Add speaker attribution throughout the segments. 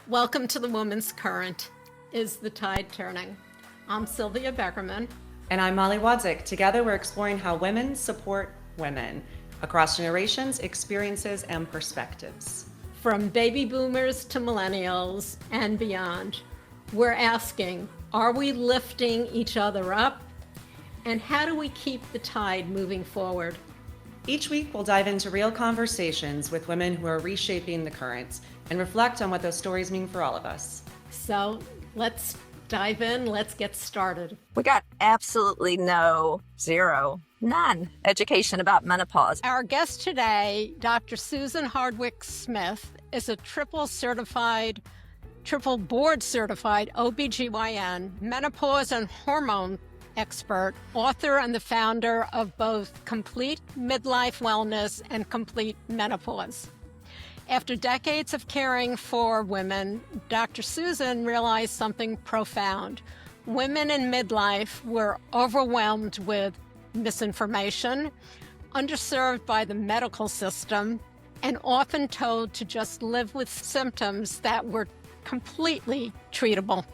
Speaker 1: Welcome to the Woman's Current. Is the tide turning? I'm Sylvia Beckerman.
Speaker 2: And I'm Molly Wadzeck. Together, we're exploring how women support women across generations, experiences, and perspectives.
Speaker 1: From baby boomers to millennials and beyond, we're asking, are we lifting each other up? And how do we keep the tide moving forward?
Speaker 2: Each week, we'll dive into real conversations with women who are reshaping the currents and reflect on what those stories mean for all of us.
Speaker 1: So let's dive in. Let's get started.
Speaker 3: We got absolutely none education about menopause.
Speaker 1: Our guest today, Dr. Susan Hardwick-Smith, is a triple board certified OBGYN, menopause and hormone expert, author, and the founder of both Complete Midlife Wellness and Complete Menopause. After decades of caring for women, Dr. Susan realized something profound. Women in midlife were overwhelmed with misinformation, underserved by the medical system, and often told to just live with symptoms that were completely treatable.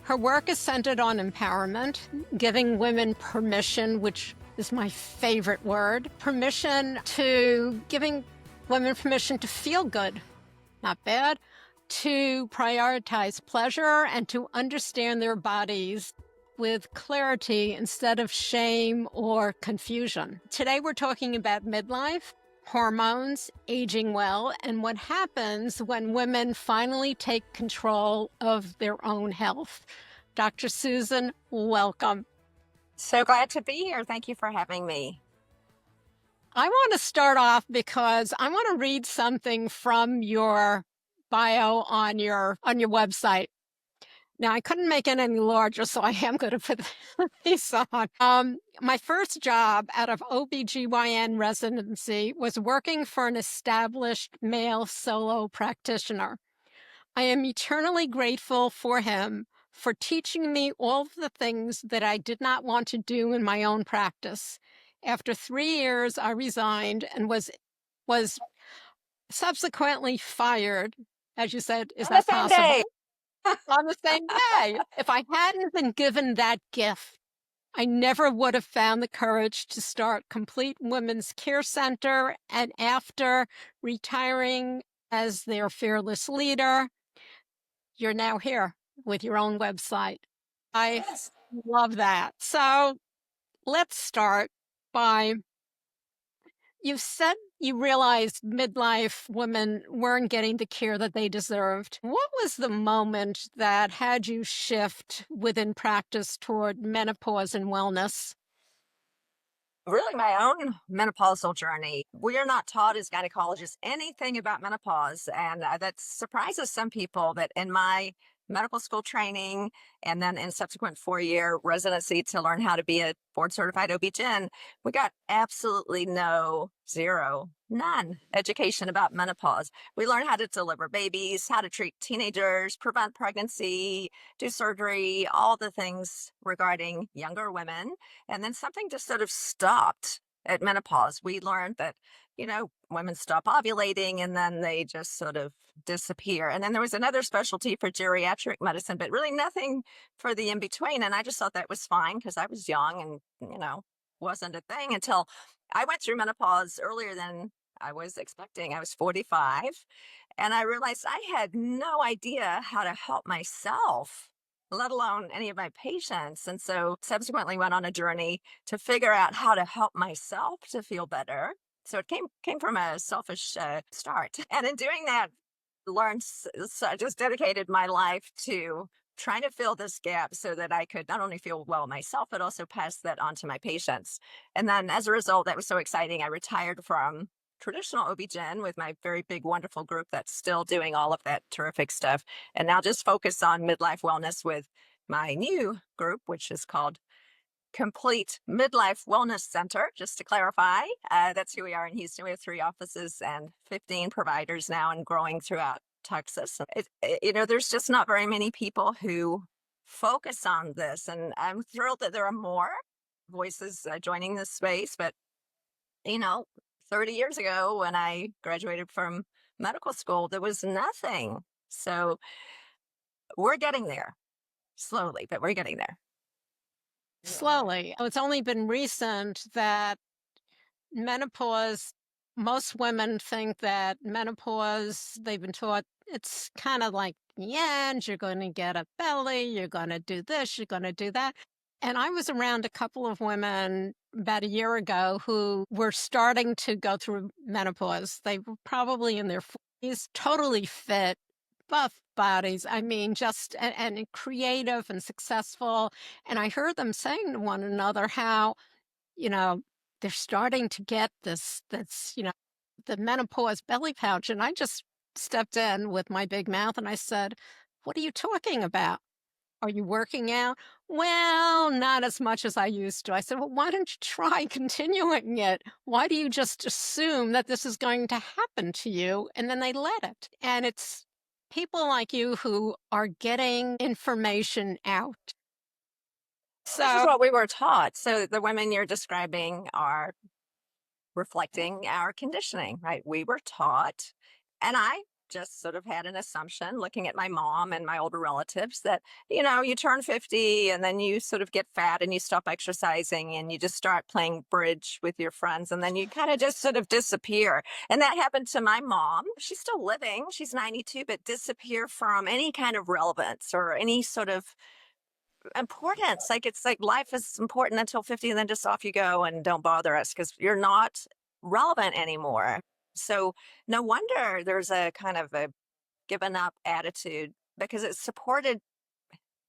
Speaker 1: Her work is centered on empowerment, giving women permission, which is my favorite word, giving women permission to feel good, not bad, to prioritize pleasure and to understand their bodies with clarity instead of shame or confusion. Today we're talking about midlife, hormones, aging well, and what happens when women finally take control of their own health. Dr. Susan, welcome.
Speaker 3: So glad to be here. Thank you for having me.
Speaker 1: I want to start off because I want to read something from your bio on your website. Now, I couldn't make it any larger, so I am going to put these on. My first job out of OBGYN residency was working for an established male solo practitioner. I am eternally grateful for him for teaching me all the things that I did not want to do in my own practice. After 3 years, I resigned and was subsequently fired. As you said, is that possible?
Speaker 3: Day.
Speaker 1: On the same day. If I hadn't been given that gift, I never would have found the courage to start Complete Women's Care Center. And after retiring as their fearless leader, you're now here with your own website. I love that. So let's start by, you said you realized midlife women weren't getting the care that they deserved. What was the moment that had you shift within practice toward menopause and wellness?
Speaker 3: Really, my own menopausal journey. We are not taught as gynecologists anything about menopause, and that surprises some people that in my medical school training and then in subsequent 4-year residency to learn how to be a board certified OB-GYN, we got absolutely none education about menopause. We learned how to deliver babies, how to treat teenagers, prevent pregnancy, do surgery, all the things regarding younger women. And then something just sort of stopped at menopause. We learned that, women stop ovulating and then they just sort of disappear. And then there was another specialty for geriatric medicine, but really nothing for the in between. And I just thought that was fine because I was young and, wasn't a thing until I went through menopause earlier than I was expecting. I was 45 and I realized I had no idea how to help myself, let alone any of my patients. And so subsequently went on a journey to figure out how to help myself to feel better. So it came from a selfish start. And in doing that, I just dedicated my life to trying to fill this gap so that I could not only feel well myself, but also pass that on to my patients. And then as a result, that was so exciting. I retired from traditional OB-GYN with my very big, wonderful group that's still doing all of that terrific stuff. And now just focus on midlife wellness with my new group, which is called Complete Midlife Wellness Center. Just to clarify, that's who we are in Houston. We have 3 offices and 15 providers now and growing throughout Texas. There's just not very many people who focus on this. And I'm thrilled that there are more voices joining this space. But, 30 years ago when I graduated from medical school, there was nothing So we're getting there slowly, but we're getting there.
Speaker 1: Slowly. It's only been recent that menopause, most women think that menopause, they've been taught it's kind of like the end. You're going to get a belly, you're going to do this, you're going to do that. And I was around a couple of women about a year ago who were starting to go through menopause. They were probably in their 40s, totally fit, buff bodies. I mean, just and creative and successful. And I heard them saying to one another how, you know, they're starting to get this, the menopause belly pouch. And I just stepped in with my big mouth and I said, "What are you talking about? Are you working out?" "Well, not as much as I used to." I said, "Well, why don't you try continuing it? Why do you just assume that this is going to happen to you?" And then they let it. And it's people like you who are getting information out.
Speaker 3: This is
Speaker 1: So,
Speaker 3: what we were taught. So the women you're describing are reflecting our conditioning, right? We were taught, and I just sort of had an assumption looking at my mom and my older relatives that, you turn 50 and then you sort of get fat and you stop exercising and you just start playing bridge with your friends and then you kind of just sort of disappear. And that happened to my mom. She's still living, she's 92, but disappear from any kind of relevance or any sort of importance. Like it's like life is important until 50 and then just off you go and don't bother us because you're not relevant anymore. So no wonder there's a kind of a given up attitude because it's supported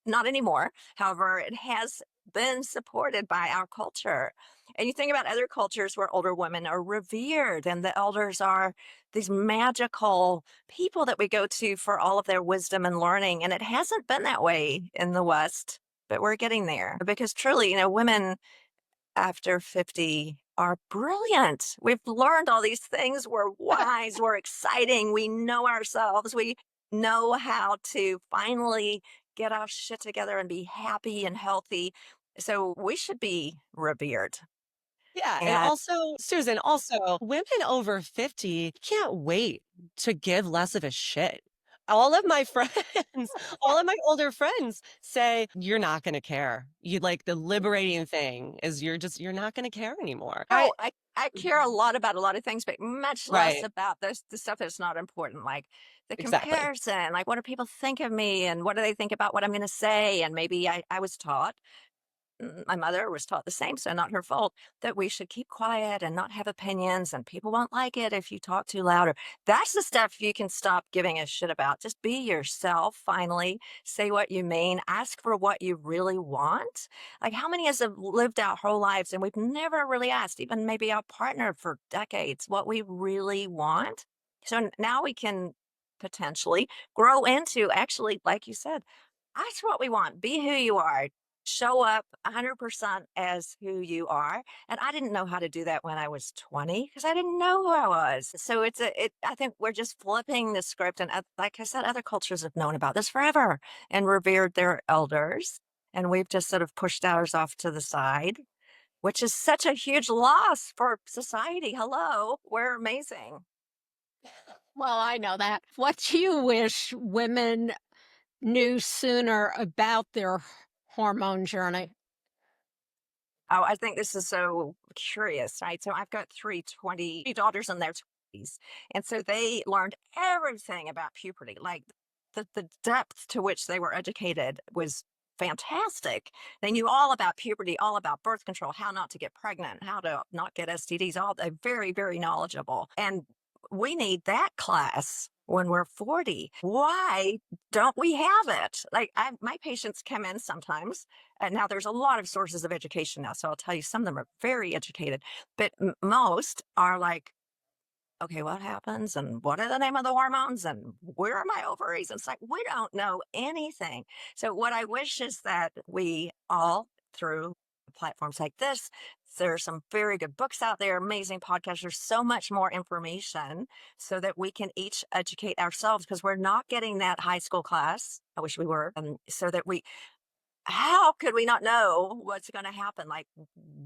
Speaker 3: not anymore. However, it has been supported by our culture. And you think about other cultures where older women are revered and the elders are these magical people that we go to for all of their wisdom and learning. And it hasn't been that way in the West, but we're getting there because truly, women after 50 are brilliant. We've learned all these things. We're wise, we're exciting, we know ourselves, we know how to finally get our shit together and be happy and healthy. So we should be revered.
Speaker 4: Yeah, and
Speaker 3: And
Speaker 4: also, Susan, also, women over 50 can't wait to give less of a shit. All of my friends, all of my older friends say, "You're not gonna care." You like the liberating thing is you're not gonna care anymore.
Speaker 3: no, I care a lot about a lot of things, but much less
Speaker 4: Right,
Speaker 3: about the stuff that's not important, like the
Speaker 4: exactly.
Speaker 3: comparison, like what do people think of me and what do they think about what I'm going to say? And maybe I was taught my mother was taught the same, so not her fault, that we should keep quiet and not have opinions, and people won't like it if you talk too loud. Or that's the stuff you can stop giving a shit about. Just be yourself, finally. Say what you mean. Ask for what you really want. Like, how many of us have lived our whole lives and we've never really asked, even maybe our partner for decades, what we really want? So now we can potentially grow into actually, like you said, ask what we want, be who you are, show up 100% as who you are. And I didn't know how to do that when I was 20 because I didn't know who I was. So I think we're just flipping the script. And like I said, other cultures have known about this forever and revered their elders. And we've just sort of pushed ours off to the side, which is such a huge loss for society. Hello, we're amazing.
Speaker 1: well, I know that. What do you wish women knew sooner about their hormone journey?
Speaker 3: Oh, I think this is so curious, right? So I've got 3 daughters in their 20s. And so they learned everything about puberty. Like the depth to which they were educated was fantastic. They knew all about puberty, all about birth control, how not to get pregnant, how to not get STDs, all they're very, very knowledgeable. And we need that class when we're 40. Why don't we have it? Like my patients come in sometimes and now there's a lot of sources of education now. So I'll tell you, some of them are very educated, but most are like, okay, what happens? And what are the name of the hormones? And where are my ovaries? And it's like, we don't know anything. So what I wish is that we all, through platforms like this, there are some very good books out there, amazing podcasts. There's so much more information so that we can each educate ourselves because we're not getting that high school class. I wish we were. So that how could we not know what's going to happen? Like,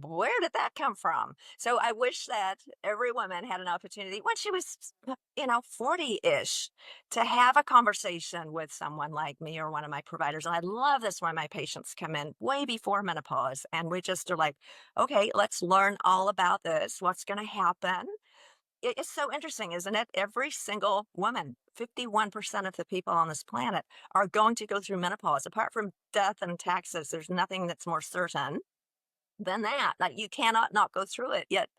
Speaker 3: where did that come from? So I wish that every woman had an opportunity when she was, 40 ish, to have a conversation with someone like me or one of my providers. And I love this when my patients come in way before menopause and we just are like, okay, let's learn all about this. What's going to happen? It's so interesting, isn't it? Every single woman, 51% of the people on this planet are going to go through menopause. Apart from death and taxes, there's nothing that's more certain than that. Like, you cannot not go through it. Yet,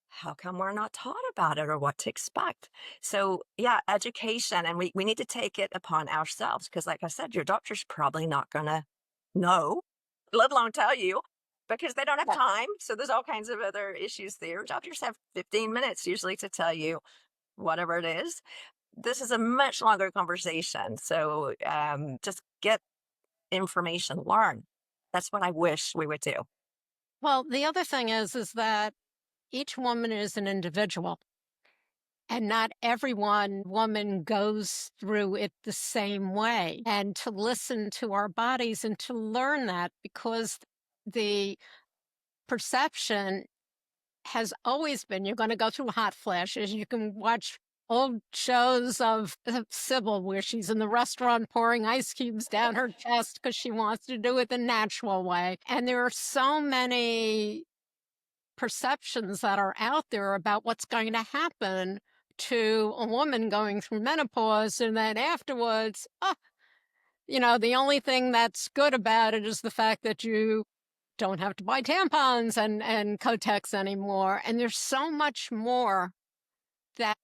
Speaker 3: how come we're not taught about it or what to expect? So, yeah, education, and we need to take it upon ourselves because, like I said, your doctor's probably not going to know, let alone tell you, because they don't have
Speaker 1: Yeah.
Speaker 3: time. So, there's all kinds of other issues there. Doctors have 15 minutes usually to tell you whatever it is. This is a much longer conversation. So, just get information, learn. That's what I wish we would do.
Speaker 1: Well, the other thing is that each woman is an individual. And not everyone woman goes through it the same way. And to listen to our bodies and to learn that, because the perception has always been you're going to go through hot flashes. You can watch old shows of Sybil where she's in the restaurant pouring ice cubes down her chest because she wants to do it the natural way. And there are so many perceptions that are out there about what's going to happen to a woman going through menopause, and then afterwards, the only thing that's good about it is the fact that you don't have to buy tampons and Kotex anymore. And there's so much more that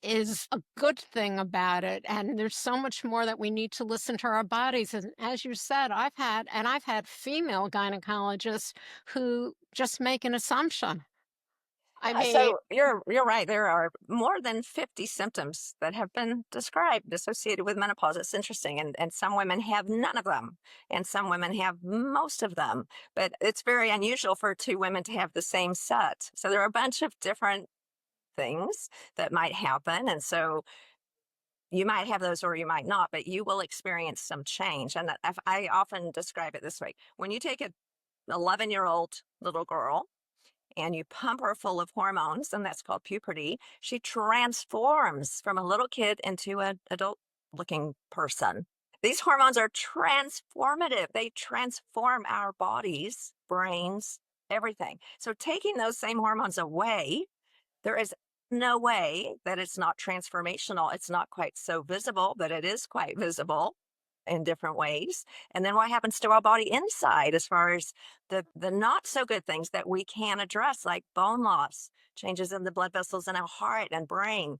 Speaker 1: is a good thing about it. And there's so much more that we need to listen to our bodies. And as you said, I've had female gynecologists who just make an assumption. I mean,
Speaker 3: So you're right. There are more than 50 symptoms that have been described associated with menopause. It's interesting, and some women have none of them, and some women have most of them. But it's very unusual for two women to have the same set. So there are a bunch of different things that might happen, and so you might have those or you might not, but you will experience some change. And I often describe it this way: when you take an 11-year-old little girl and you pump her full of hormones, and that's called puberty, she transforms from a little kid into an adult looking person. These hormones are transformative. They transform our bodies, brains, everything. So taking those same hormones away, there is no way that it's not transformational. It's not quite so visible, but it is quite visible in different ways. And then what happens to our body inside as far as the not so good things that we can address, like bone loss, changes in the blood vessels in our heart and brain,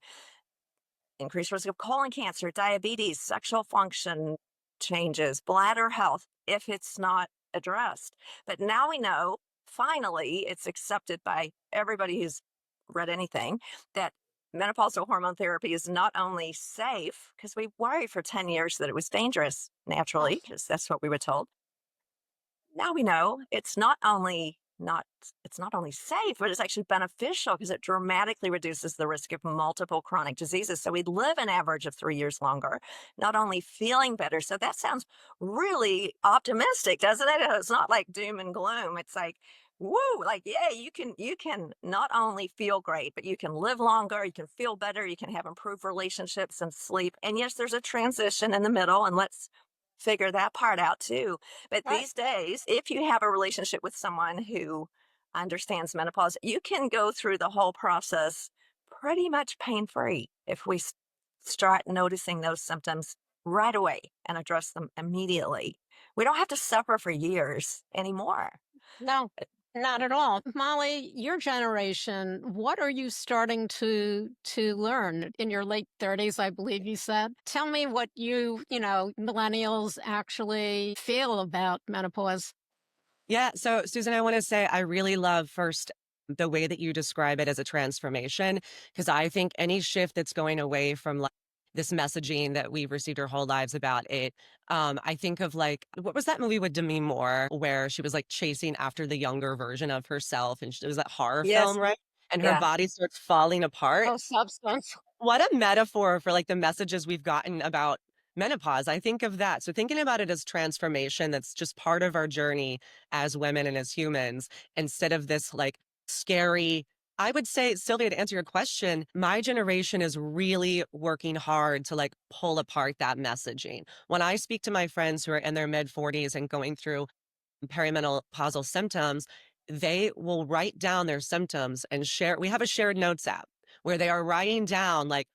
Speaker 3: increased risk of colon cancer, diabetes, sexual function changes, bladder health, if it's not addressed. But now we know, finally, it's accepted by everybody who's read anything, that menopausal hormone therapy is not only safe, because we worried for 10 years that it was dangerous
Speaker 1: oh,
Speaker 3: naturally, because that's what we were told. Now we know it's not only safe, but it's actually beneficial because it dramatically reduces the risk of multiple chronic diseases. So we live an average of 3 years longer, not only feeling better. So that sounds really optimistic, doesn't it? It's not like doom and gloom. It's like, woo, like, yeah, you can not only feel great, but you can live longer, you can feel better, you can have improved relationships and sleep. And yes, there's a transition in the middle, and let's figure that part out too. But
Speaker 1: right.
Speaker 3: these days, if you have a relationship with someone who understands menopause, you can go through the whole process pretty much pain free if we start noticing those symptoms right away and address them immediately. We don't have to suffer for years anymore.
Speaker 1: No, not at all. Molly, your generation, what are you starting to learn in your late 30s, I believe you said? Tell me what millennials actually feel about menopause.
Speaker 4: Yeah. So, Susan, I want to say I really love first the way that you describe it as a transformation, because I think any shift that's going away from like this messaging that we've received our whole lives about it. I think of like, what was that movie with Demi Moore where she was like chasing after the younger version of herself? And it was that horror film,
Speaker 3: Yes.
Speaker 4: right? And her
Speaker 3: Yeah.
Speaker 4: body starts falling apart.
Speaker 1: Oh, substance.
Speaker 4: What a metaphor for like the messages we've gotten about menopause, I think of that. So thinking about it as transformation, that's just part of our journey as women and as humans, instead of this like scary. I would say, Sylvia, to answer your question, my generation is really working hard to like pull apart that messaging. When I speak to my friends who are in their mid 40s and going through perimenopausal symptoms, they will write down their symptoms and share. We have a shared notes app where they are writing down like,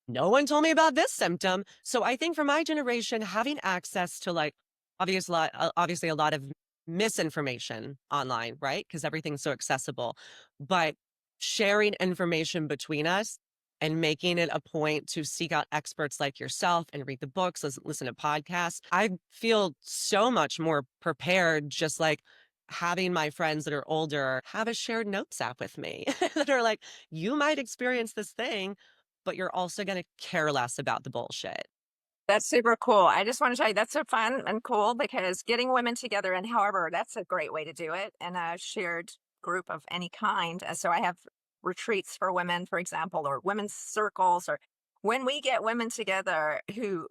Speaker 4: no one told me about this symptom. So I think for my generation, having access to like obviously a lot of misinformation online, right? Because everything's so accessible, but sharing information between us and making it a point to seek out experts like yourself and read the books, listen to podcasts. I feel so much more prepared, just like having my friends that are older have a shared notes app with me that are like, you might experience this thing, but you're also going to care less about the bullshit.
Speaker 3: That's super cool. I just want to tell you that's so fun and cool because getting women together, and however, that's a great way to do it in a shared group of any kind. So I have retreats for women, for example, or women's circles, or when we get women together who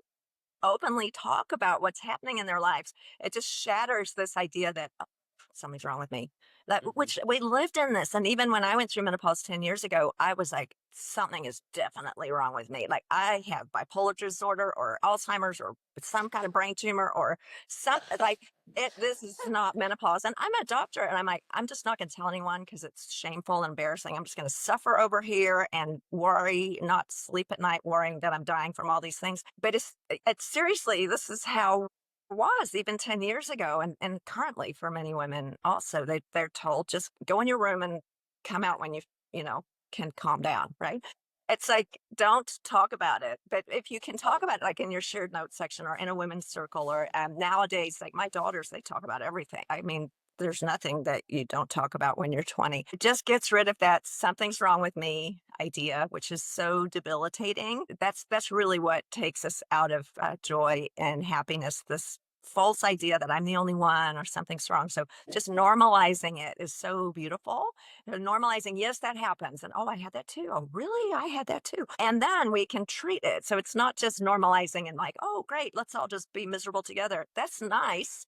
Speaker 3: openly talk about what's happening in their lives, it just shatters this idea that "Oh, something's wrong with me." That
Speaker 4: Mhm.
Speaker 3: which we lived in this, and even when I went through menopause 10 years ago, I was like, something is definitely wrong with me. Like I have bipolar disorder or Alzheimer's or some kind of brain tumor or something like it. This is not menopause, and I'm a doctor, and I'm like, I'm just not going to tell anyone because it's shameful and embarrassing. I'm just going to suffer over here and worry, not sleep at night, worrying that I'm dying from all these things. But it's seriously, this is how it was even 10 years ago. And currently for many women also, they're told just go in your room and come out when you know, can calm down, right? It's like, don't talk about it. But if you can talk about it, like in your shared notes section or in a women's circle, or nowadays, like my daughters, they talk about everything. I mean, there's nothing that you don't talk about when you're 20. It just gets rid of that something's wrong with me idea, which is so debilitating. That's really what takes us out of joy and happiness. This false idea that I'm the only one or something's wrong. So just normalizing it is so beautiful. Normalizing, yes, that happens. And oh, I had that too. Oh, really? I had that too. And then we can treat it. So it's not just normalizing and like, oh, great, let's all just be miserable together. That's nice,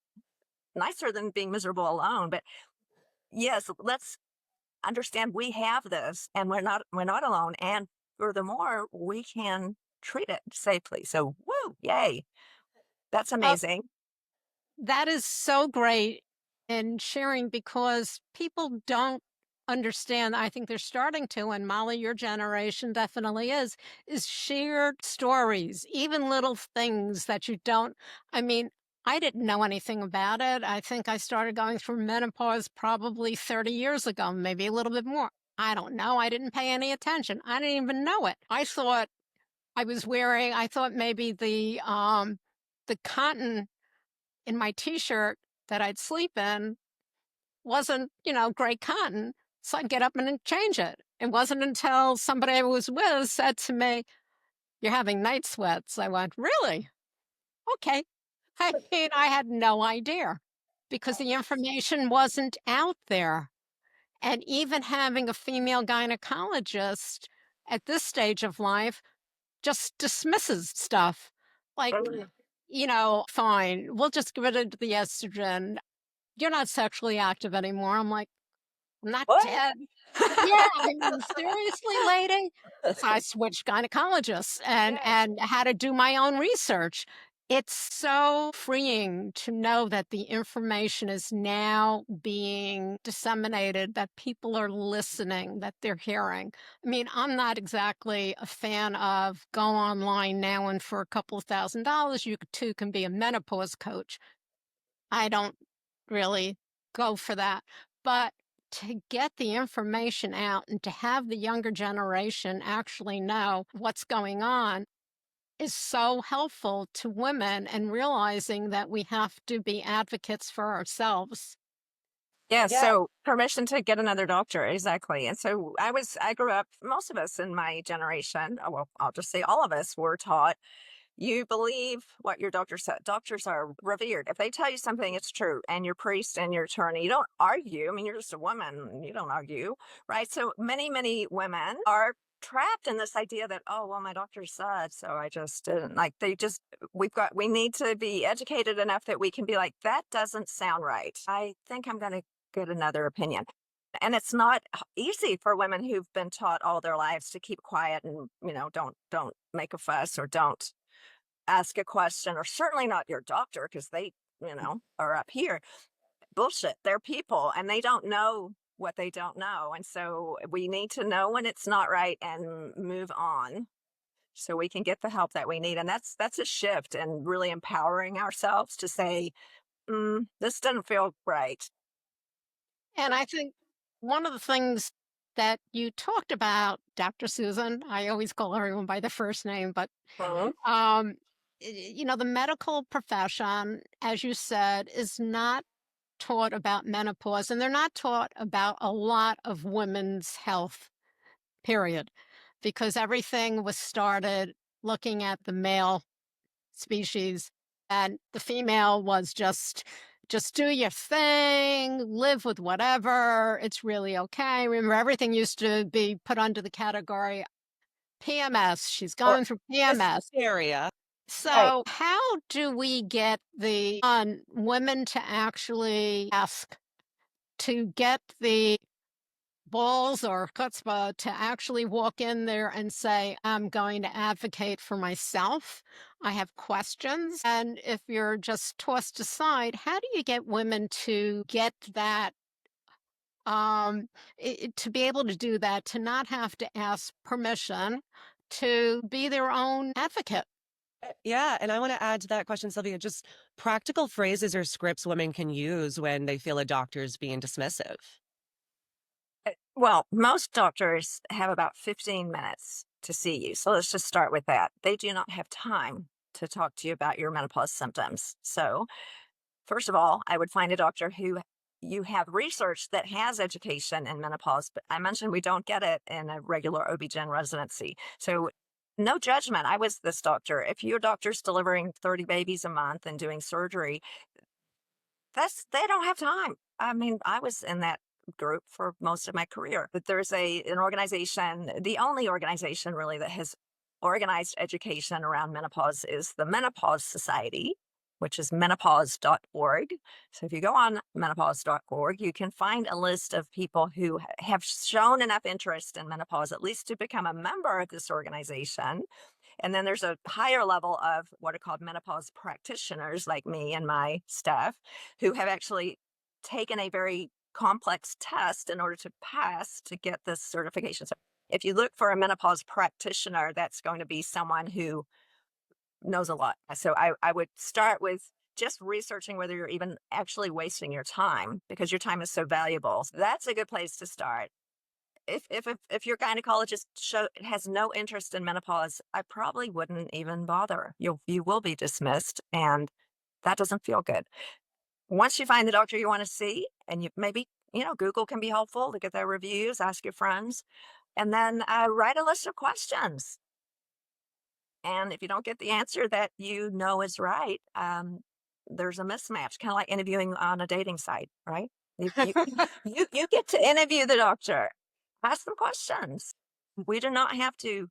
Speaker 3: nicer than being miserable alone. But yes, let's understand we have this and we're not alone. And furthermore, we can treat it safely. So woo, yay. That's
Speaker 1: Uh,
Speaker 3: amazing.
Speaker 1: that is so great in sharing because people don't understand. I think they're starting to, and Molly, your generation definitely is shared stories, even little things that you don't. I mean, I didn't know anything about it. I think I started going through menopause probably 30 years ago, maybe a little bit more. I don't know. I didn't pay any attention. I didn't even know it. I thought maybe the cotton in my t-shirt that I'd sleep in wasn't, gray cotton. So I'd get up and change it. It wasn't until somebody I was with said to me, "You're having night sweats." I went, "Really? Okay." I mean, I had no idea because the information wasn't out there. And even having a female gynecologist at this stage of life just dismisses stuff like, fine, we'll just give it the estrogen. You're not sexually active anymore. I'm like, I'm not
Speaker 3: What?
Speaker 1: dead. Yeah, I mean, seriously, lady? So I switched gynecologists
Speaker 3: Yes.
Speaker 1: and had to do my own research. It's so freeing to know that the information is now being disseminated, that people are listening, that they're hearing. I mean, I'm not exactly a fan of go online now and for a couple of $1,000s, you too can be a menopause coach. I don't really go for that. But to get the information out and to have the younger generation actually know what's going on is so helpful to women and realizing that we have to be advocates for ourselves.
Speaker 3: Yeah,
Speaker 4: Yeah.
Speaker 3: so permission to get another doctor, exactly. And so I grew up, most of us in my generation, well, I'll just say all of us were taught you believe what your doctor said. Doctors are revered. If they tell you something, it's true. And your priest and your attorney, you don't argue. I mean, you're just a woman. You don't argue, right? So many, many women are trapped in this idea that, oh, well, my doctor said, so I just didn't. Like, we need to be educated enough that we can be like, that doesn't sound right. I think I'm going to get another opinion. And it's not easy for women who've been taught all their lives to keep quiet and, don't make a fuss, or don't ask a question, or certainly not your doctor, because they, are up here. Bullshit. They're people, and they don't know what they don't know. And so we need to know when it's not right and move on so we can get the help that we need. And that's a shift, and really empowering ourselves to say, this doesn't feel right.
Speaker 1: And I think one of the things that you talked about, Dr. Susan, I always call everyone by the first name, but
Speaker 3: Mhm.
Speaker 1: um, the medical profession, as you said, is not taught about menopause, and they're not taught about a lot of women's health, period, because everything was started looking at the male species, and the female was just do your thing, live with whatever, it's really okay. Remember, everything used to be put under the category PMS, she's
Speaker 4: Or
Speaker 1: going through PMS.
Speaker 4: hysteria.
Speaker 3: Right.
Speaker 1: So how do we get the women to actually ask, to get the balls or chutzpah to actually walk in there and say, I'm going to advocate for myself. I have questions. And if you're just tossed aside, how do you get women to get that? To be able to do that, to not have to ask permission, to be their own advocate.
Speaker 4: Yeah, and I want to add to that question, Sylvia, just practical phrases or scripts women can use when they feel a doctor's being dismissive.
Speaker 3: Well, most doctors have about 15 minutes to see you. So let's just start with that. They do not have time to talk to you about your menopause symptoms. So, first of all, I would find a doctor who you have research that has education in menopause, but I mentioned we don't get it in a regular OB-GYN residency. So, no judgment. I was this doctor. If your doctor's delivering 30 babies a month and doing surgery, they don't have time. I mean, I was in that group for most of my career. But there's an organization, the only organization really that has organized education around menopause is the Menopause Society, which is menopause.org. So if you go on menopause.org, you can find a list of people who have shown enough interest in menopause, at least to become a member of this organization. And then there's a higher level of what are called menopause practitioners, like me and my staff, who have actually taken a very complex test in order to pass to get this certification. So if you look for a menopause practitioner, that's going to be someone who knows a lot. So I would start with just researching whether you're even actually wasting your time, because your time is so valuable. So that's a good place to start. If your gynecologist has no interest in menopause, I probably wouldn't even bother. You will be dismissed, and that doesn't feel good. Once you find the doctor you want to see, and you maybe, Google can be helpful to get their reviews, ask your friends, and then write a list of questions. And if you don't get the answer that you know is right, there's a mismatch, kind of like interviewing on a dating site, right? You get to interview the doctor, ask them questions. We do not have to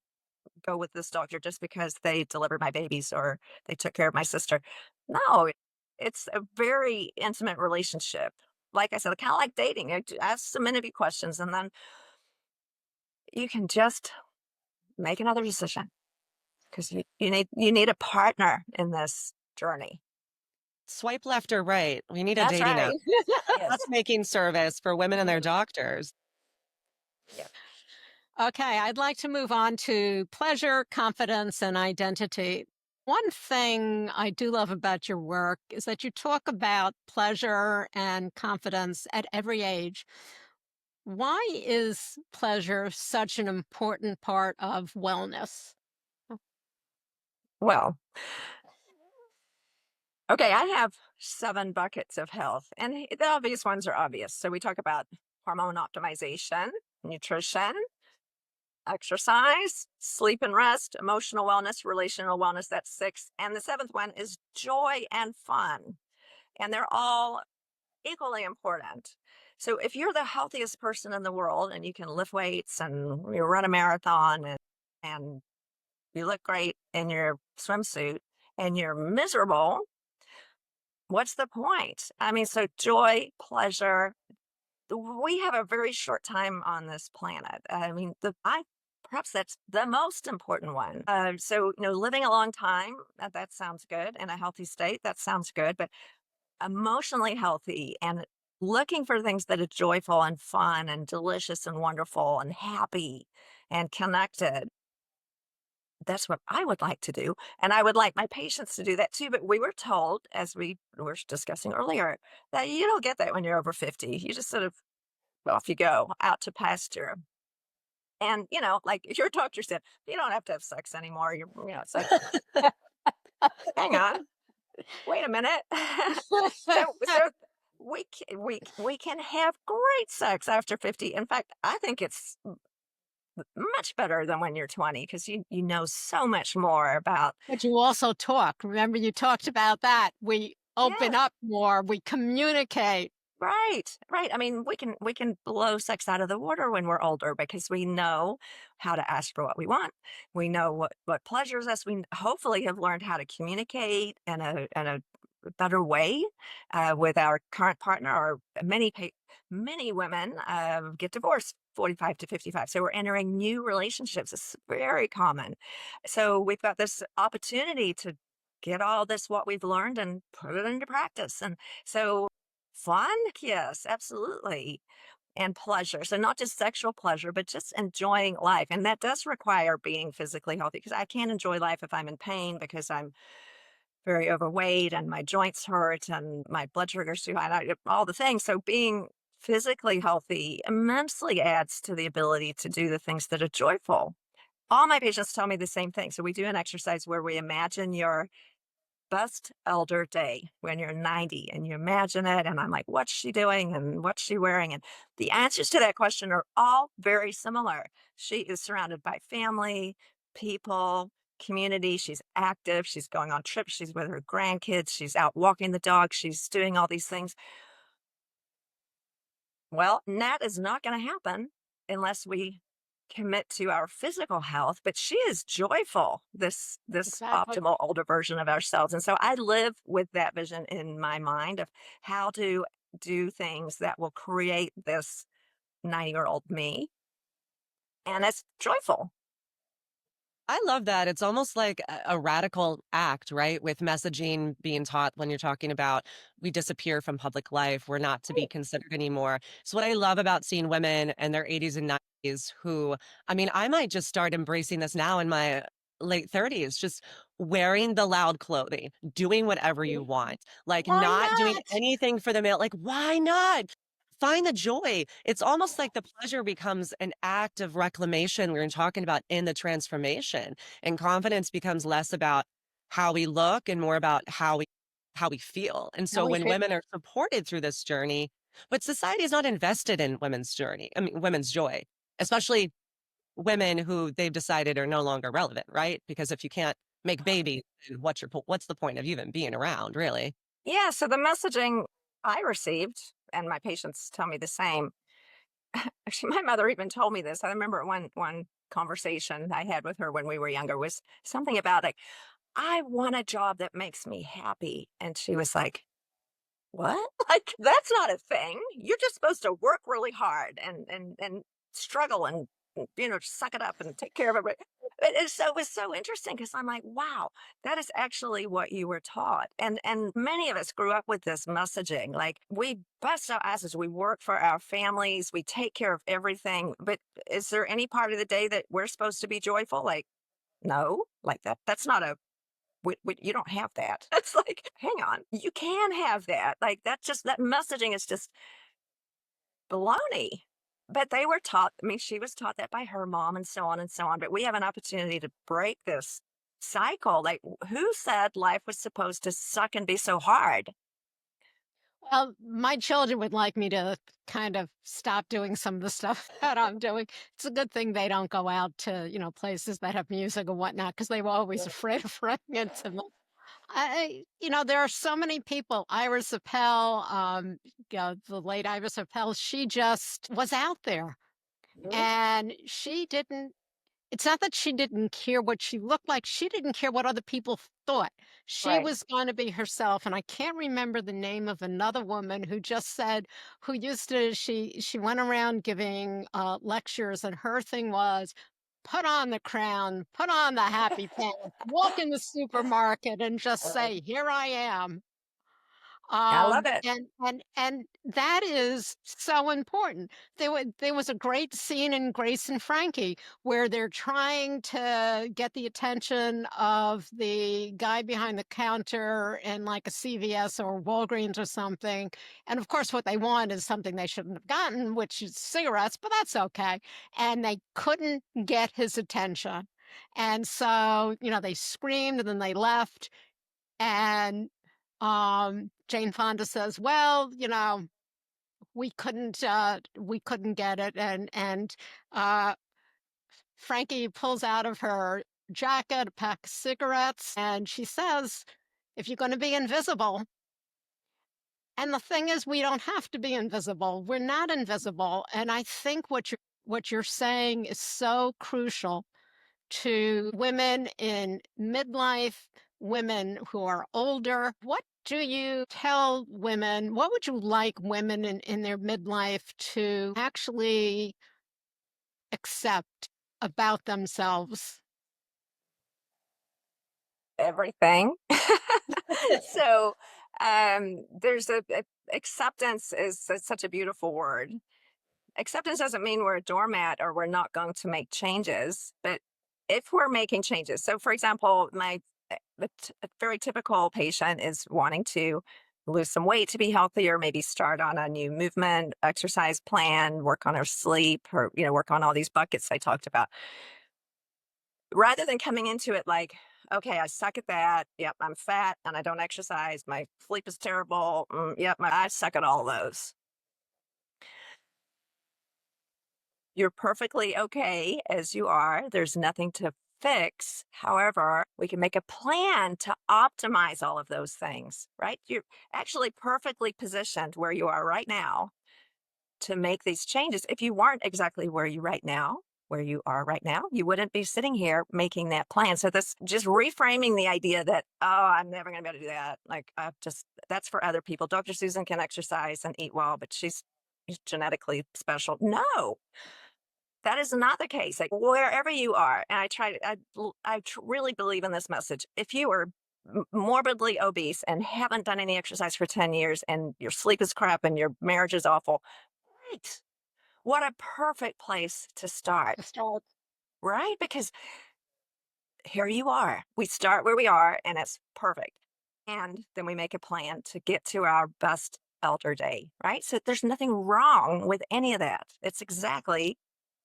Speaker 3: go with this doctor just because they delivered my babies or they took care of my sister. No, it's a very intimate relationship. Like I said, kind of like dating. Ask some interview questions, and then you can just make another decision, because you need a partner in this journey.
Speaker 4: Swipe left or right. We need a
Speaker 3: That's
Speaker 4: dating
Speaker 3: right.
Speaker 4: app.
Speaker 3: Yes.
Speaker 4: That's making service for women and their doctors.
Speaker 3: Yeah.
Speaker 1: Okay, I'd like to move on to pleasure, confidence, and identity. One thing I do love about your work is that you talk about pleasure and confidence at every age. Why is pleasure such an important part of wellness?
Speaker 3: Well, okay, I have 7 buckets of health, and the obvious ones are obvious. So we talk about hormone optimization, nutrition, exercise, sleep and rest, emotional wellness, relational wellness. That's 6. And the 7th one is joy and fun. And they're all equally important. So if you're the healthiest person in the world and you can lift weights and you run a marathon and you look great in your swimsuit and you're miserable, what's the point? I mean, so joy, pleasure, we have a very short time on this planet. I mean, perhaps that's the most important one. So, living a long time, that sounds good, in a healthy state, that sounds good, but emotionally healthy and looking for things that are joyful and fun and delicious and wonderful and happy and connected. That's what I would like to do. And I would like my patients to do that too. But we were told, as we were discussing earlier, that you don't get that when you're over 50. You just sort of off you go out to pasture. And, like your doctor said, you don't have to have sex anymore. It's like, hang on, wait a minute. so we can have great sex after 50. In fact, I think it's much better than when you're 20 because you know so much more about.
Speaker 1: But you also talk. Remember, you talked about that. We open
Speaker 3: Yeah.
Speaker 1: up more, we communicate.
Speaker 3: Right, right. I mean, we can blow sex out of the water when we're older because we know how to ask for what we want. We know what pleasures us. We hopefully have learned how to communicate in a better way with our current partner. Or many women get divorced 45 to 55. So we're entering new relationships. It's very common. So we've got this opportunity to get all this what we've learned and put it into practice. And so fun? Yes, absolutely. And pleasure. So not just sexual pleasure, but just enjoying life. And that does require being physically healthy because I can't enjoy life if I'm in pain because I'm very overweight and my joints hurt and my blood sugar's too high, and all the things. So being physically healthy immensely adds to the ability to do the things that are joyful. All my patients tell me the same thing. So we do an exercise where we imagine your best elder day when you're 90 and you imagine it. And I'm like, what's she doing? And what's she wearing? And the answers to that question are all very similar. She is surrounded by family, people, community. She's active. She's going on trips. She's with her grandkids. She's out walking the dog. She's doing all these things. Well, that is not going to happen unless we commit to our physical health, but she is joyful, this
Speaker 1: Exactly.
Speaker 3: optimal older version of ourselves. And so I live with that vision in my mind of how to do things that will create this 90-year-old me. And it's joyful.
Speaker 4: I love that. It's almost like a radical act, right? With messaging being taught when you're talking about we disappear from public life, we're not to be
Speaker 3: Right.
Speaker 4: considered anymore. So, what I love about seeing women in their 80s and 90s who, I mean, I might just start embracing this now in my late 30s, just wearing the loud clothing, doing whatever you want, like
Speaker 1: Why
Speaker 4: not doing
Speaker 1: not?
Speaker 4: anything for the male. Like, why not? Find the joy. It's almost like the pleasure becomes an act of reclamation we were talking about in the transformation. And confidence becomes less about how we look and more about how we feel. And
Speaker 1: How
Speaker 4: so
Speaker 1: we
Speaker 4: when
Speaker 1: feel.
Speaker 4: women are supported through this journey, but society is not invested in women's joy, especially women who they've decided are no longer relevant, right? Because if you can't make babies, then what's the point of even being around, really?
Speaker 3: Yeah. So the messaging I received, and my patients tell me the same. Actually, my mother even told me this. I remember one conversation I had with her when we were younger was something about like, I want a job that makes me happy. And she was like, what? Like, that's not a thing. You're just supposed to work really hard and struggle and suck it up and take care of everybody. It was so interesting because I'm like, wow, that is actually what you were taught. And many of us grew up with this messaging. Like we bust our asses, we work for our families, we take care of everything. But is there any part of the day that we're supposed to be joyful? Like, no, like that's not a you don't have that. It's like, hang on, you can have that. Like that messaging is just baloney. But they were taught, I mean, she was taught that by her mom and so on and so on. But we have an opportunity to break this cycle. Like, who said life was supposed to suck and be so hard?
Speaker 1: Well, my children would like me to kind of stop doing some of the stuff that I'm doing. It's a good thing they don't go out to, places that have music or whatnot, because they were always afraid of running into them. There are so many people. Iris Appel, the late Iris Appel, she just was out there,
Speaker 3: Mhm.
Speaker 1: and she didn't. It's not that she didn't care what she looked like. She didn't care what other people thought. She
Speaker 3: Right.
Speaker 1: was going to be herself. And I can't remember the name of another woman who just said, who used to, she went around giving lectures, and her thing was, put on the crown, put on the happy pants, walk in the supermarket and just
Speaker 3: Uh,
Speaker 1: say, here I am.
Speaker 3: I love it.
Speaker 1: And that is so important. There was a great scene in Grace and Frankie where they're trying to get the attention of the guy behind the counter in like a CVS or Walgreens or something. And of course, what they want is something they shouldn't have gotten, which is cigarettes, but that's okay. And they couldn't get his attention. And so, they screamed and then they left. And Jane Fonda says, "Well, we couldn't get it." And uh, Frankie pulls out of her jacket a pack of cigarettes, and she says, "If you're going to be invisible." And the thing is, we don't have to be invisible. We're not invisible. And I think what you're saying is so crucial to women in midlife, women who are older. What do you tell women? What would you like women in their midlife to actually accept about themselves?
Speaker 3: Everything. So, there's acceptance is such a beautiful word. Acceptance doesn't mean we're a doormat or we're not going to make changes, but if we're making changes, so for example, a very typical patient is wanting to lose some weight to be healthier, maybe start on a new movement, exercise plan, work on her sleep, or work on all these buckets I talked about. Rather than coming into it like, okay, I suck at that. Yep, I'm fat and I don't exercise. My sleep is terrible. Yep, I suck at all those. You're perfectly okay as you are. There's nothing to fix. However, we can make a plan to optimize all of those things, right? You're actually perfectly positioned where you are right now to make these changes. If you weren't exactly where you are right now, you wouldn't be sitting here making that plan. So this just reframing the idea that, oh, I'm never going to be able to do that. Like that's for other people. Dr. Susan can exercise and eat well, but she's genetically special. No, that is not the case. Like wherever you are, and really believe in this message. If you are morbidly obese and haven't done any exercise for 10 years and your sleep is crap and your marriage is awful, great. What a perfect place to start,
Speaker 1: To start.
Speaker 3: right? Because here you are. We start where we are and it's perfect. And then we make a plan to get to our best elder day, right? So there's nothing wrong with any of that. It's exactly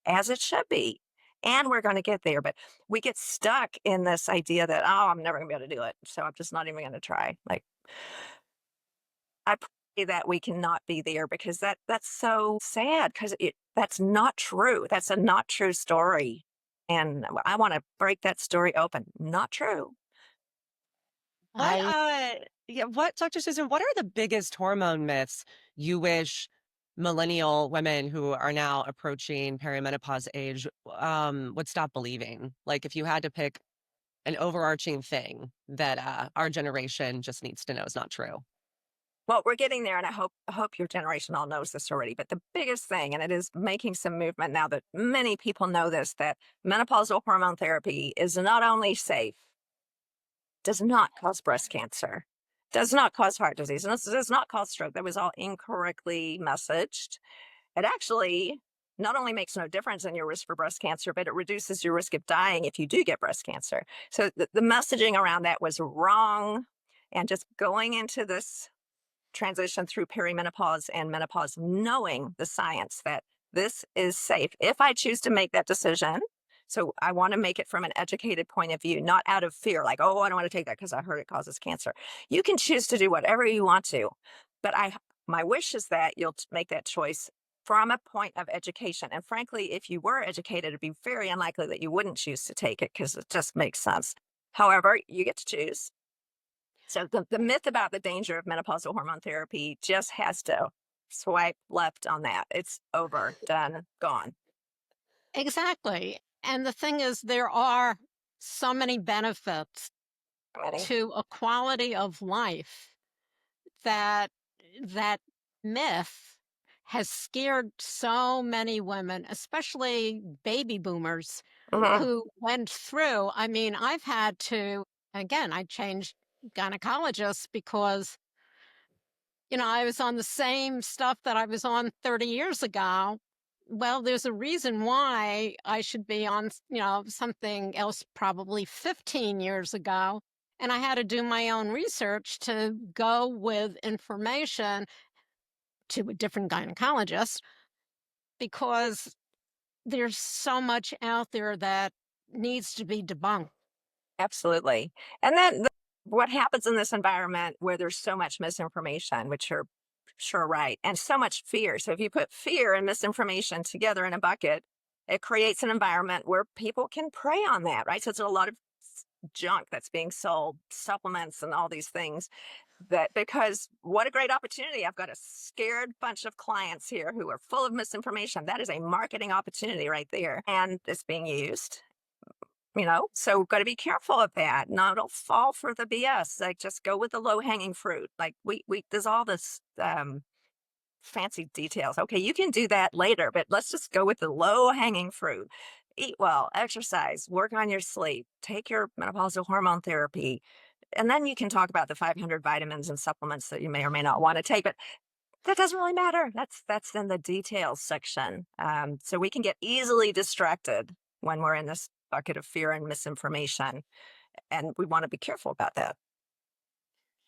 Speaker 3: as it should be. And we're going to get there. But we get stuck in this idea that, oh, I'm never going to be able to do it. So I'm just not even going to try. Like, I pray that we cannot be there because that's so sad because that's not true. That's a not true story. And I want to break that story open. Not true.
Speaker 1: I
Speaker 4: Dr. Susan, what are the biggest hormone myths you wish millennial women who are now approaching perimenopause age would stop believing? Like if you had to pick an overarching thing that our generation just needs to know is not true.
Speaker 3: Well, we're getting there, and I hope your generation all knows this already. But the biggest thing, and it is making some movement now that many people know this, that menopausal hormone therapy is not only safe, does not cause breast cancer, does not cause heart disease, and does not cause stroke. That was all incorrectly messaged. It actually not only makes no difference in your risk for breast cancer, but it reduces your risk of dying if you do get breast cancer. So the messaging around that was wrong. And just going into this transition through perimenopause and menopause, knowing the science that this is safe. If I choose to make that decision, so I want to make it from an educated point of view, not out of fear, like, oh, I don't want to take that because I heard it causes cancer. You can choose to do whatever you want to, but my wish is that you'll make that choice from a point of education. And frankly, if you were educated, it'd be very unlikely that you wouldn't choose to take it because it just makes sense. However, you get to choose. So the myth about the danger of menopausal hormone therapy just has to swipe left on that. It's over, done, gone.
Speaker 1: Exactly. And the thing is, there are so many benefits
Speaker 3: Ready?
Speaker 1: to a quality of life that that myth has scared so many women, especially baby boomers
Speaker 3: Hmm.
Speaker 1: who went through. I mean, I've had to, again, I changed gynecologists because, I was on the same stuff that I was on 30 years ago. Well, there's a reason why I should be on, something else probably 15 years ago. And I had to do my own research to go with information to a different gynecologist because there's so much out there that needs to be debunked.
Speaker 3: Absolutely. And then what happens in this environment where there's so much misinformation, which you're sure right, and so much fear. So if you put fear and misinformation together in a bucket, it creates an environment where people can prey on that, right? So it's a lot of junk that's being sold, supplements and all these things that because what a great opportunity. I've got a scared bunch of clients here who are full of misinformation. That is a marketing opportunity right there. And it's being used, so got to be careful of that. Not don't fall for the BS. Like just go with the low hanging fruit. Like we there's all this fancy details. Okay, you can do that later, but let's just go with the low hanging fruit. Eat well, exercise, work on your sleep, take your menopausal hormone therapy, and then you can talk about the 500 vitamins and supplements that you may or may not want to take. But that doesn't really matter. That's in the details section. So we can get easily distracted when we're in this bucket of fear and misinformation, and we want to be careful about that.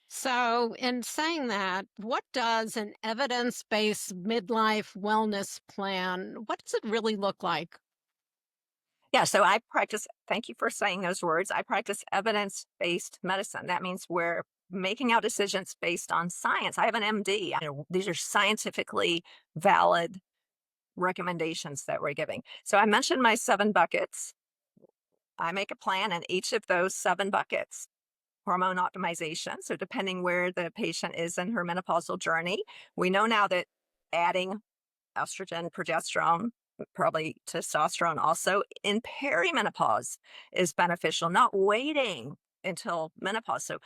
Speaker 1: So, in saying that, what does an evidence-based midlife wellness plan, what does it really look like?
Speaker 3: Yeah, so I practice. Thank you for saying those words. I practice evidence-based medicine. That means we're making our decisions based on science. I have an MD. These are scientifically valid recommendations that we're giving. So I mentioned my 7 buckets. I make a plan in each of those 7 buckets. Hormone optimization. So, depending where the patient is in her menopausal journey, we know now that adding estrogen, progesterone, probably testosterone also in perimenopause is beneficial, not waiting until menopause. So,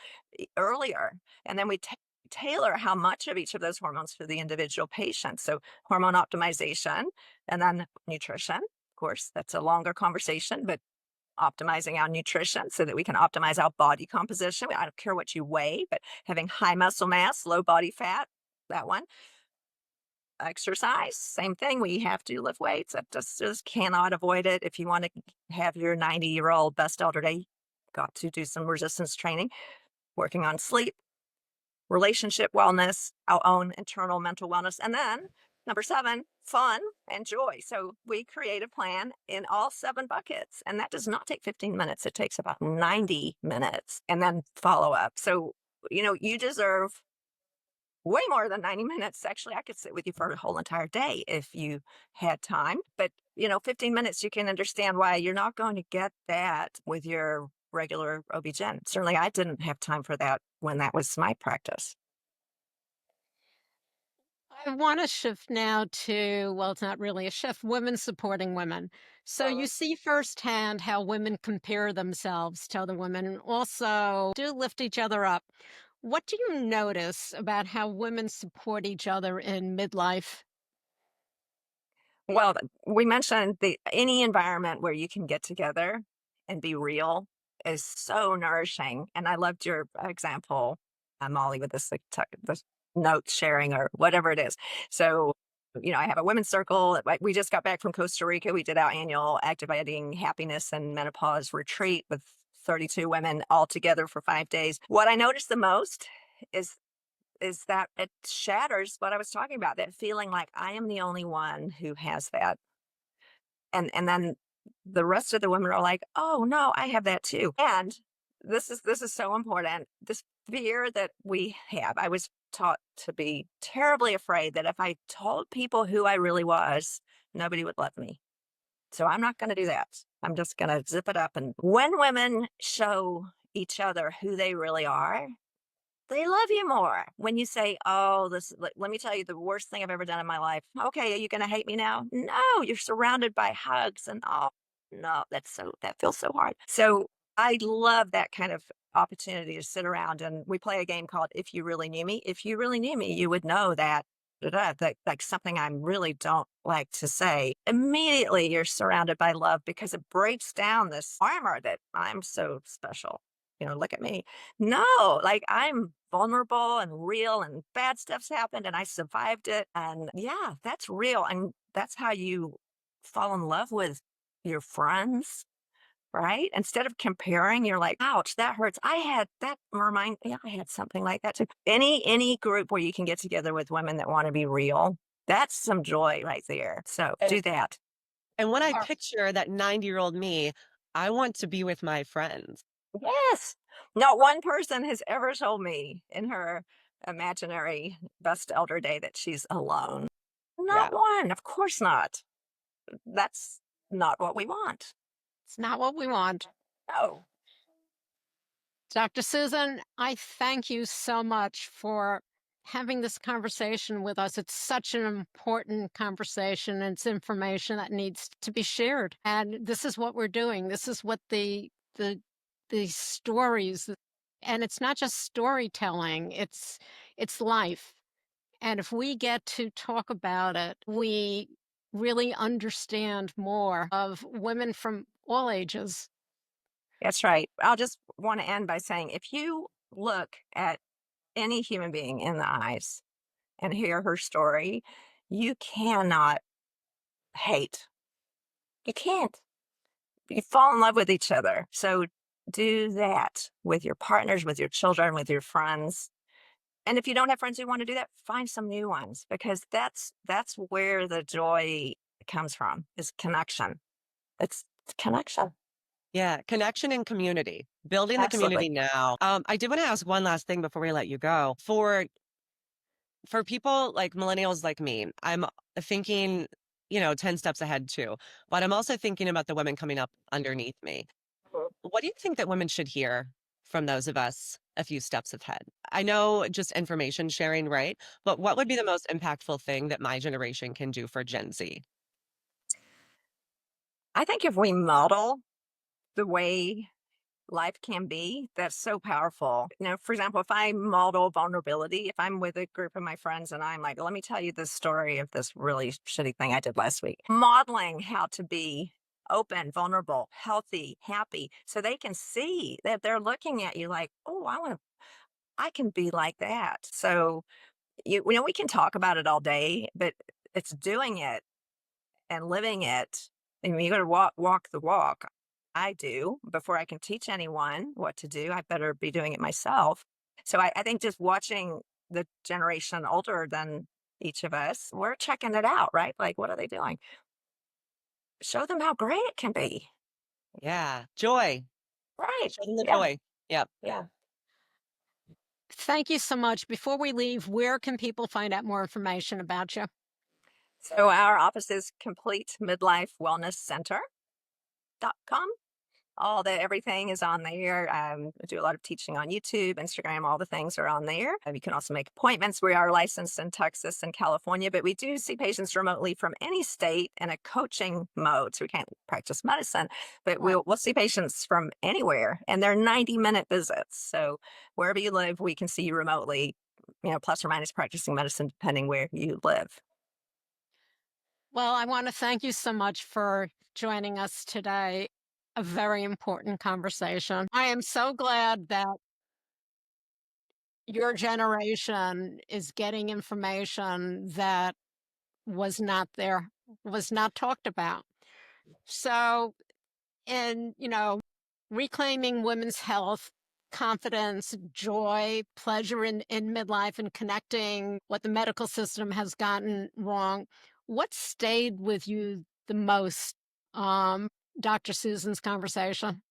Speaker 3: earlier. And then we tailor how much of each of those hormones for the individual patient. So, hormone optimization and then nutrition. Of course, that's a longer conversation, but optimizing our nutrition so that we can optimize our body composition. I don't care what you weigh, but having high muscle mass, low body fat, that one. Exercise, same thing. We have to lift weights. That just cannot avoid it. If you want to have your 90-year-old best elder day, got to do some resistance training, working on sleep, relationship wellness, our own internal mental wellness. And then number 7, fun and joy. So we create a plan in all 7 buckets. And that does not take 15 minutes. It takes about 90 minutes and then follow up. So, you deserve way more than 90 minutes. Actually, I could sit with you for a whole entire day if you had time. But, 15 minutes, you can understand why you're not going to get that with your regular OB-GYN. Certainly, I didn't have time for that when that was my practice.
Speaker 1: I want to shift now to, well, it's not really a shift, women supporting women. So you
Speaker 3: Mhm.
Speaker 1: see firsthand how women compare themselves to other women and also do lift each other up. What do you notice about how women support each other in midlife?
Speaker 3: Well, we mentioned any environment where you can get together and be real is so nourishing. And I loved your example, Molly, with this, like, this note sharing or whatever it is. So, I have a women's circle. Like, we just got back from Costa Rica. We did our annual activating happiness and menopause retreat with 32 women all together for 5 days. What I noticed the most is that it shatters what I was talking about, that feeling like I am the only one who has that. And then the rest of the women are like, "Oh no, I have that too." And this is so important. This fear that we have. I was taught to be terribly afraid that if I told people who I really was, nobody would love me. So I'm not going to do that. I'm just going to zip it up. And when women show each other who they really are, They love you more when you say, "Oh, this let me tell you the worst thing I've ever done in my life." "Okay, are you gonna hate me now?" No, you're surrounded by hugs and, oh, no, that feels so hard. So, I love that kind of opportunity to sit around and we play a game called If You Really Knew Me. If you really knew me, you would know that that like something I really don't like to say. Immediately you're surrounded by love because it breaks down this armor that I'm so special. Look at me. No, like I'm vulnerable and real and bad stuff's happened and I survived it. And yeah, that's real. And that's how you fall in love with your friends, right? Instead of comparing, you're like, ouch, that hurts. I had that remind yeah, I had something like that too. Any group where you can get together with women that want to be real, that's some joy right there. So
Speaker 4: And
Speaker 3: do that.
Speaker 4: and when I
Speaker 1: Or-
Speaker 4: picture that 90-year-old me, I want to be with my friends.
Speaker 3: Yes. Not one person has ever told me in her imaginary best elder day that she's alone. Not
Speaker 4: Yeah.
Speaker 3: one. Of course not. That's not what we want.
Speaker 1: It's not what we want.
Speaker 3: No.
Speaker 1: Dr. Susan, I thank you so much for having this conversation with us. It's such an important conversation and it's information that needs to be shared. And this is what we're doing. This is what the stories, and it's not just storytelling, it's life. And if we get to talk about it, we really understand more of women from all ages.
Speaker 3: That's right. I'll just want to end by saying if you look at any human being in the eyes and hear her story, you cannot hate. You can't. You fall in love with each other. So do that with your partners, with your children, with your friends. And if you don't have friends who want to do that, find some new ones because that's where the joy comes from is connection. It's connection.
Speaker 4: Yeah, connection and community. Building the
Speaker 3: Absolutely.
Speaker 4: community now. I did want to ask one last thing before we let you go. For people like millennials like me, I'm thinking, 10 steps ahead too. But I'm also thinking about the women coming up underneath me. What do you think that women should hear from those of us a few steps ahead? I know just information sharing, right? But what would be the most impactful thing that my generation can do for Gen Z?
Speaker 3: I think if we model the way life can be, that's so powerful. For example, if I model vulnerability, if I'm with a group of my friends and I'm like, let me tell you this story of this really shitty thing I did last week, modeling how to be open, vulnerable, healthy, happy, so they can see that they're looking at you like, oh, I can be like that. So, we can talk about it all day, but it's doing it and living it. I mean, you got to walk the walk. I do before I can teach anyone what to do. I better be doing it myself. So I think just watching the generation older than each of us, we're checking it out, right? Like, what are they doing? Show them how great it can be.
Speaker 4: Yeah, joy.
Speaker 3: Right.
Speaker 4: Show them the
Speaker 3: Yeah.
Speaker 4: joy. Yep.
Speaker 3: Yeah.
Speaker 1: Thank you so much. Before we leave, where can people find out more information about you?
Speaker 3: So our office is Complete Midlife Wellness Center.com. Everything is on there. I do a lot of teaching on YouTube, Instagram, all the things are on there. You can also make appointments. We are licensed in Texas and California, but we do see patients remotely from any state in a coaching mode. So we can't practice medicine, but
Speaker 1: Right.
Speaker 3: we'll see patients from anywhere and they're 90-minute visits. So wherever you live, we can see you remotely, plus or minus practicing medicine, depending where you live.
Speaker 1: Well, I want to thank you so much for joining us today. A very important conversation. I am so glad that your generation is getting information that was not there, was not talked about. So, reclaiming women's health, confidence, joy, pleasure in midlife, and connecting what the medical system has gotten wrong. What stayed with you the most, Dr. Susan's conversation?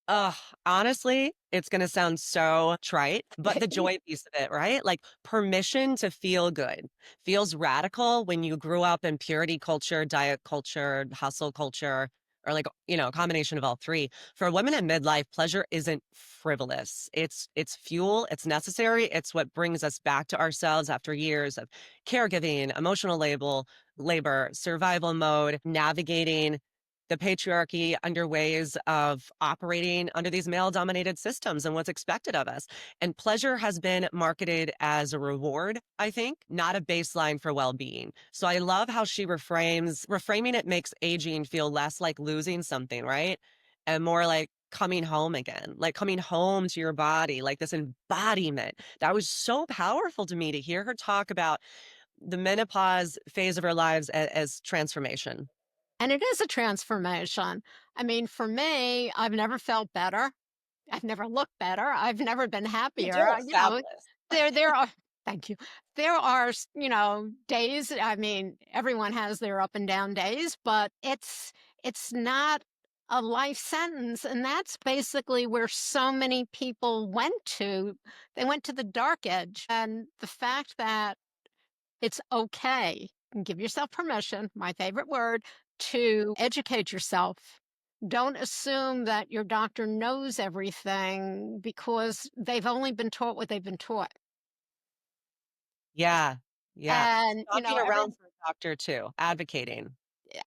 Speaker 4: Ugh, honestly, it's gonna sound so trite, but the joy piece of it, right? Like permission to feel good feels radical when you grew up in purity culture, diet culture, hustle culture, or like, a combination of all three. For women in midlife, pleasure isn't frivolous. It's fuel, it's necessary, it's what brings us back to ourselves after years of caregiving, emotional labor, survival mode, navigating the patriarchy under ways of operating under these male dominated systems and what's expected of us. And pleasure has been marketed as a reward, I think, not a baseline for well-being. So I love how she reframing it makes aging feel less like losing something, right? And more like coming home again, like coming home to your body, like this embodiment. That was so powerful to me to hear her talk about the menopause phase of our lives as transformation.
Speaker 1: And it is a transformation. I mean, for me, I've never felt better. I've never looked better. I've never been
Speaker 4: You
Speaker 1: happier.
Speaker 4: do look fabulous.
Speaker 1: There are thank you. There are, days, I mean, everyone has their up and down days, but it's not a life sentence, and that's basically where so many people went to. They went to the dark edge, and the fact that it's okay, and give yourself permission, my favorite word, to educate yourself. Don't assume that your doctor knows everything because they've only been taught what they've been taught.
Speaker 4: Yeah. Yeah.
Speaker 1: And,
Speaker 4: Shopping around for a doctor too, advocating.
Speaker 1: yeah,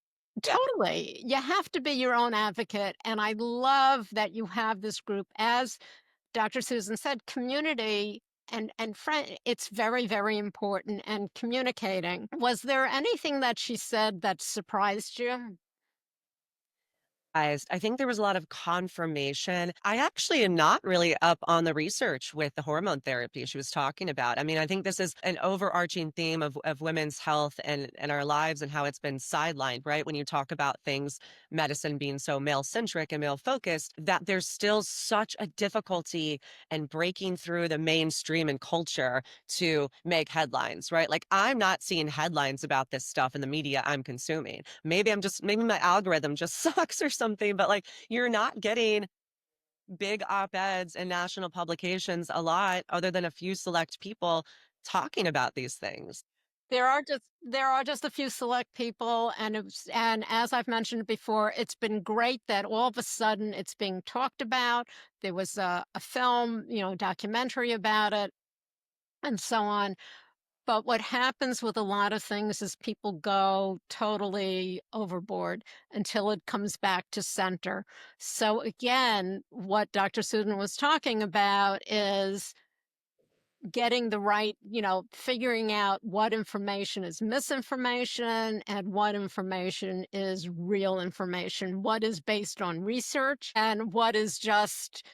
Speaker 4: Yeah.
Speaker 1: totally. You have to be your own advocate. And I love that you have this group. As Dr. Susan said, community and friend, it's very, very important. And communicating. Was there anything that she said that surprised you?
Speaker 4: I think there was a lot of confirmation. I actually am not really up on the research with the hormone therapy she was talking about. I mean, I think this is an overarching theme of women's health and our lives and how it's been sidelined, right? When you talk about things, medicine being so male centric and male focused, that there's still such a difficulty in breaking through the mainstream and culture to make headlines, right? Like I'm not seeing headlines about this stuff in the media I'm consuming. Maybe my algorithm just sucks or something, but like you're not getting big op-eds in national publications a lot other than a few select people talking about these things.
Speaker 1: There are just a few select people, and as I've mentioned before, it's been great that all of a sudden it's being talked about. There was a film, documentary about it, and so on. But what happens with a lot of things is people go totally overboard until it comes back to center. So again, what Dr. Suden was talking about is getting the right, figuring out what information is misinformation and what information is real information, what is based on research and what is just,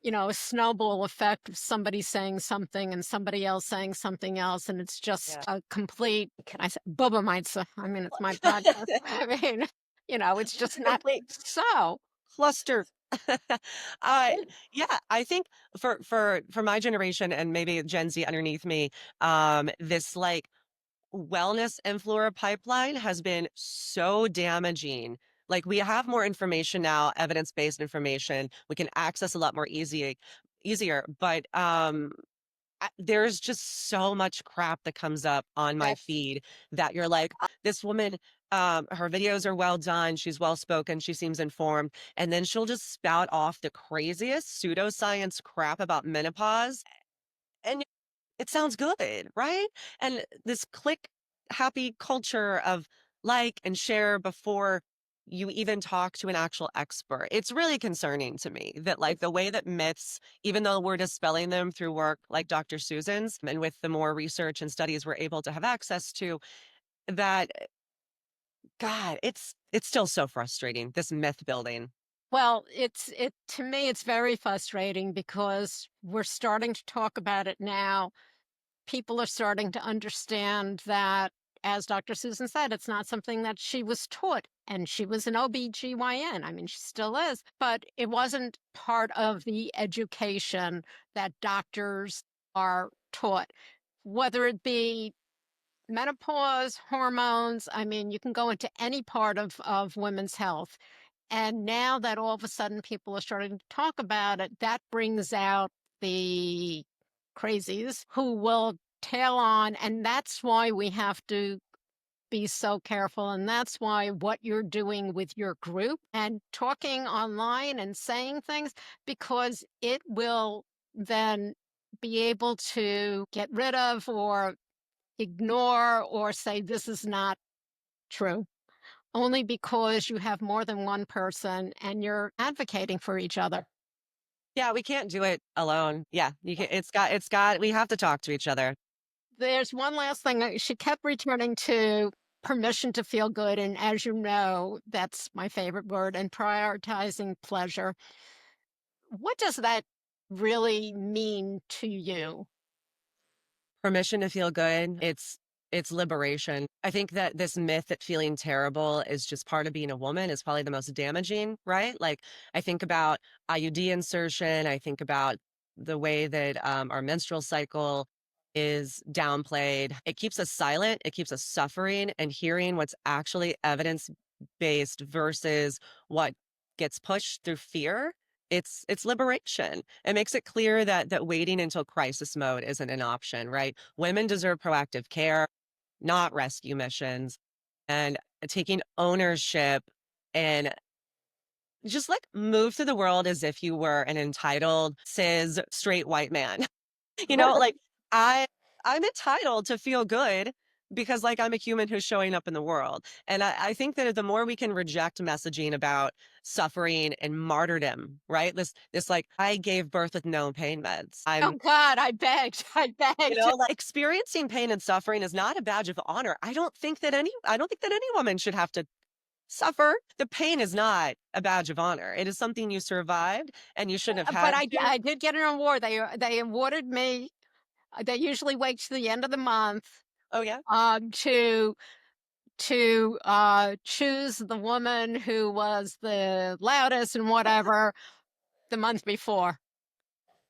Speaker 1: a snowball effect of somebody saying something and somebody else saying something else. And it's just
Speaker 4: Yeah.
Speaker 1: a complete, can I say, Bubba Mitzvah. I mean, it's my podcast. I mean, it's just not
Speaker 4: Complete
Speaker 1: so.
Speaker 4: cluster. uh yeah, I think for my generation and maybe Gen Z underneath me, this like wellness influencer pipeline has been so damaging. Like we have more information now, evidence-based information. We can access a lot more easier, but there's just so much crap that comes up on my
Speaker 1: Yes.
Speaker 4: feed that you're like, this woman, her videos are well done, she's well spoken, she seems informed, and then she'll just spout off the craziest pseudoscience crap about menopause. And it sounds good, right? And this click happy culture of like and share before you even talk to an actual expert. It's really concerning to me that like the way that myths, even though we're dispelling them through work like Dr. Susan's and with the more research and studies we're able to have access to, that God, it's still so frustrating, this myth building.
Speaker 1: Well, to me, it's very frustrating because we're starting to talk about it now. People are starting to understand that, as Dr. Susan said, it's not something that she was taught. And she was an OBGYN. I mean, she still is, but it wasn't part of the education that doctors are taught, whether it be menopause, hormones. I mean, you can go into any part of women's health. And now that all of a sudden people are starting to talk about it, that brings out the crazies who will tail on. And that's why we have to be so careful. And that's why what you're doing with your group and talking online and saying things, because it will then be able to get rid of or ignore or say, this is not true, only because you have more than one person and you're advocating for each other.
Speaker 4: Yeah, we can't do it alone. Yeah, you can, we have to talk to each other.
Speaker 1: There's one last thing. She kept returning to permission to feel good. And as you know, that's my favorite word, and prioritizing pleasure. What does that really mean to you?
Speaker 4: Permission to feel good. It's liberation. I think that this myth that feeling terrible is just part of being a woman is probably the most damaging, right? Like I think about IUD insertion. I think about the way that our menstrual cycle is downplayed. It keeps us silent. It keeps us suffering and hearing what's actually evidence based versus what gets pushed through fear. It's liberation. It makes it clear that waiting until crisis mode isn't an option, right? Women deserve proactive care, not rescue missions, and taking ownership and just like move through the world as if you were an entitled cis straight white man. You know, like I I'm entitled to feel good because like I'm a human who's showing up in the world. And I think that the more we can reject messaging about suffering and martyrdom, right? This like I gave birth with no pain meds.
Speaker 1: Oh God, I begged. I begged.
Speaker 4: Like experiencing pain and suffering is not a badge of honor. I don't think that any woman should have to suffer. The pain is not a badge of honor. It is something you survived and you shouldn't have
Speaker 1: But
Speaker 4: had to.
Speaker 1: I did get an award. They awarded me. They usually wait to the end of the month
Speaker 4: Oh yeah.
Speaker 1: to choose the woman who was the loudest and whatever the month before.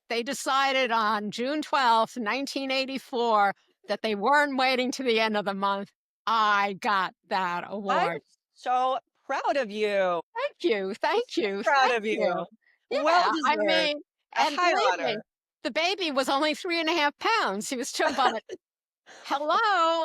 Speaker 1: They decided on June 12th, 1984, that they weren't waiting to the end of the month. I got that
Speaker 4: I'm
Speaker 1: award.
Speaker 4: so proud of you.
Speaker 1: Thank you. Thank you.
Speaker 4: Proud
Speaker 1: Thank
Speaker 4: of you.
Speaker 1: you.
Speaker 4: Well
Speaker 1: Yeah, I
Speaker 4: deserved.
Speaker 1: mean,
Speaker 4: A
Speaker 1: and
Speaker 4: high
Speaker 1: believe me,
Speaker 4: honor.
Speaker 1: the baby was only 3.5 pounds. He was 2, but hello,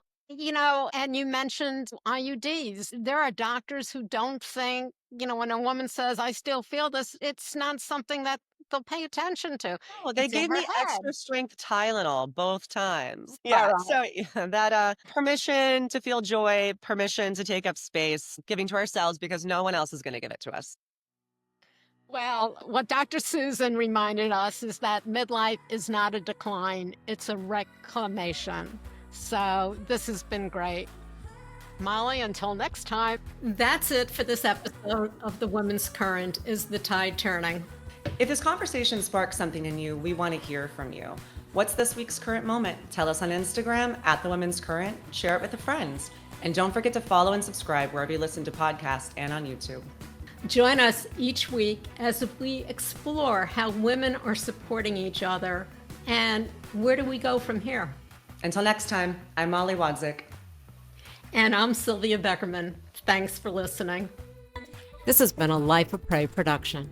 Speaker 1: and you mentioned IUDs. There are doctors who don't think, when a woman says, I still feel this, it's not something that they'll pay attention to.
Speaker 4: Oh, they
Speaker 1: It's in
Speaker 4: gave
Speaker 1: her
Speaker 4: me
Speaker 1: head.
Speaker 4: extra strength Tylenol both times.
Speaker 1: All
Speaker 4: Yeah.
Speaker 1: right.
Speaker 4: So yeah, that permission to feel joy, permission to take up space, giving to ourselves because no one else is going to give it to us.
Speaker 1: Well, what Dr. Susan reminded us is that midlife is not a decline, it's a reclamation. So this has been great. Molly, until next time. That's it for this episode of The Women's Current. Is the Tide Turning?
Speaker 2: If this conversation sparks something in you, we want to hear from you. What's this week's current moment? Tell us on Instagram at The Women's Current. Share it with a friend. And don't forget to follow and subscribe wherever you listen to podcasts and on YouTube.
Speaker 1: Join us each week as we explore how women are supporting each other and where do we go from here.
Speaker 2: Until next time, I'm Molly Wadzeck.
Speaker 1: And I'm Sylvia Beckerman. Thanks for listening. This has been a Life of Prey production.